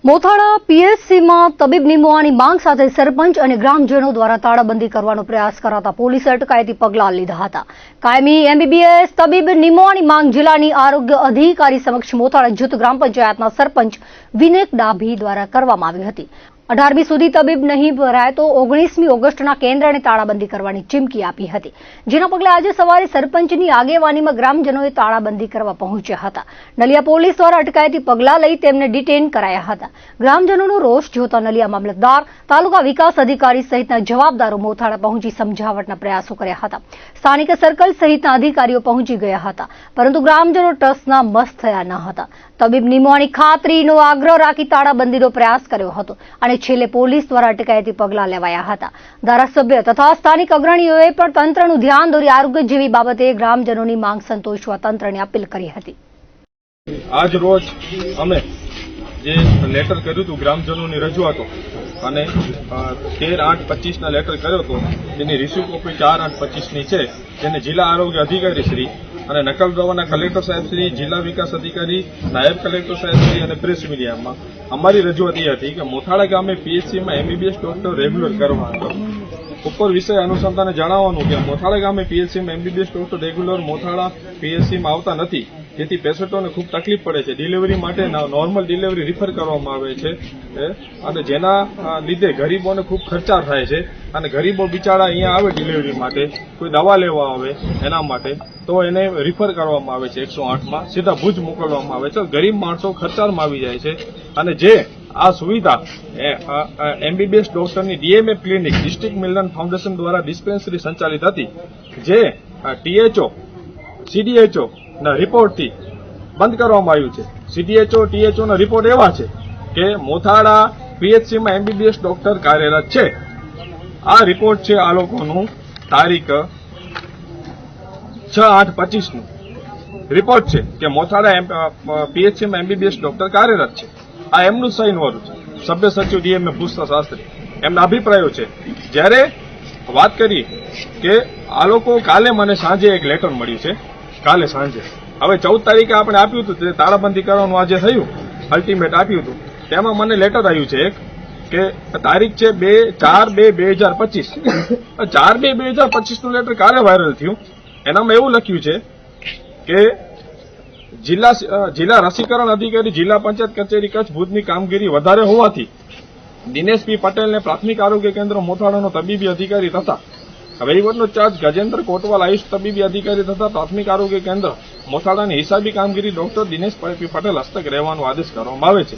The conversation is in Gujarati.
મોથાળા પીએચસીમાં તબીબ નિમવાની માંગ સાથે સરપંચ અને ગ્રામજનો દ્વારા તાળાબંધી કરવાનો પ્રયાસ કરાતા પોલીસે અટકાયતી પગલાં લીધા હતા. કાયમી એમબીબીએસ તબીબ નિમવાની માંગ જિલ્લાની આરોગ્ય અધિકારી સમક્ષ મોથાળા જૂથ ગ્રામ પંચાયતના સરપંચ વિનેક ડાભી દ્વારા કરવામાં આવી હતી. 18મી સુધી તબીબ નહીં ભરાય તો 19મી ઓગસ્ટના કેન્દ્રને તાળાબંધી કરવાની ચીમકી આપી હતી, જેના પગલે આજે સવારે સરપંચની આગેવાનીમાં ગ્રામજનોએ તાળાબંધી કરવા પહોંચ્યા હતા. નલિયા પોલીસ દ્વારા અટકાયતી પગલાં લઈ તેમને ડિટેન કરાયા હતા. ગ્રામજનોનો રોષ જોતા નલિયા મામલતદાર, તાલુકા વિકાસ અધિકારી સહિતના જવાબદારો મોથાળા પહોંચી સમજાવટના પ્રયાસો કર્યા હતા. સ્થાનિક સર્કલ સહિતના અધિકારીઓ પહોંચી ગયા હતા, પરંતુ ગ્રામજનો ટસના મસ્ત થયા ન હતા. તબીબ નિમવાની ખાતરીનો આગ્રહ રાખી તાળાબંધીનો પ્રયાસ કર્યો હતો અને છેલ્લે પોલીસ દ્વારા અટકાયતી પગલાં લેવાયા હતા. ધારાસભ્ય તથા સ્થાનિક અગ્રણીઓએ પણ તંત્રનું ધ્યાન દોરી આરોગ્ય જેવી બાબતે ગ્રામજનોની માંગ સંતોષવા તંત્રને અપીલ કરી હતી. આજ રોજ અમે જે લેટર કર્યું હતું ગ્રામજનોની રજૂઆતો અને 13/8/25ના લેટર કર્યો હતો, તેની રિસીવ કોપી 4/8/25ની છે, જેને જિલ્લા આરોગ્ય અધિકારી શ્રી અને નકલ કરવાના કલેક્ટર સાહેબશ્રી, જિલ્લા વિકાસ અધિકારી, નાયબ કલેક્ટર સાહેબશ્રી અને પ્રેસ મીડિયામાં અમારી રજૂઆત એ હતી કે મોથાળા ગામે પીએચસીમાં એમબીબીએસ ડોક્ટર રેગ્યુલર કરવા હતો. ઉપર વિષય અનુસંધાને જણાવવાનું કે મોથાળા ગામે પીએચસીમાં એમબીબીએસ ડોક્ટર રેગ્યુલર મોથાળા પીએચસીમાં આવતા નથી, જેથી પેશન્ટોને ખૂબ તકલીફ પડે છે. ડિલિવરી માટે નોર્મલ ડિલિવરી રિફર કરવામાં આવે છે અને જેના લીધે ગરીબોને ખૂબ ખર્ચા થાય છે અને ગરીબો બિચારા અહીંયા આવે ડિલિવરી માટે, કોઈ દવા લેવા આવે એના માટે, તો એને રિફર કરવામાં આવે છે 108માં, સીધા ભુજ મોકલવામાં આવે છે. ગરીબ માણસો ખર્ચાળમાં આવી જાય છે અને જે આ સુવિધા એમબીબીએસ ડોક્ટરની ડીએમએ ક્લિનિક ડિસ્ટ્રિક્ટ મિલન ફાઉન્ડેશન દ્વારા ડિસ્પેન્સરી સંચાલિત હતી, જે ટીએચઓ સીડીએચઓ ના રિપોર્ટથી બંધ કરવામાં આવ્યું છે. સીડીએચઓ ટીએચઓના રિપોર્ટ એવા છે કે મોથાળા પીએચસીમાં એમબીબીએસ ડોક્ટર કાર્યરત છે. આ રિપોર્ટ છે આ લોકોનું તારીખ 6/8/25નું રિપોર્ટ છે કે મોથાળા પીએચસીમાં એમબીબીએસ ડોક્ટર કાર્યરત છે. આ એમનું સાઇન વાળું છે. સભ્ય સચિવ ડીએમએ પૂછતા શાસ્ત્રી એમના અભિપ્રાયો છે. જ્યારે વાત કરી કે આ લોકો કાલે મને સાંજે એક લેટર મળ્યું છે, કાલે સાંજે, હવે 14 તારીખે આપણે આપ્યું હતું, તે તાળાબંધી કરવાનું આજે થયું, અલ્ટિમેટ આપ્યું હતું, તેમાં મને લેટર આવ્યું છે કે તારીખ છે 4/2/2025. 4/2/2025નું લેટર કાલે વાયરલ થયું. એનામાં એવું લખ્યું છે કે જિલ્લા રસીકરણ અધિકારી, જિલ્લા પંચાયત કચેરી કચ્છ ભુજની કામગીરી વધારે હોવાથી દિનેશ પી પટેલને પ્રાથમિક આરોગ્ય કેન્દ્ર મોથાળાનો તબીબી અધિકારી તથા વહીવટનો ચાર્જ ગજેન્દ્ર કોટવાલ આયુષ તબીબી અધિકારી તથા પ્રાથમિક આરોગ્ય કેન્દ્ર મોથાળાની હિસાબી કામગીરી ડોક્ટર દિનેશ પી પટેલ હસ્તક રહેવાનો આદેશ કરવામાં આવે છે.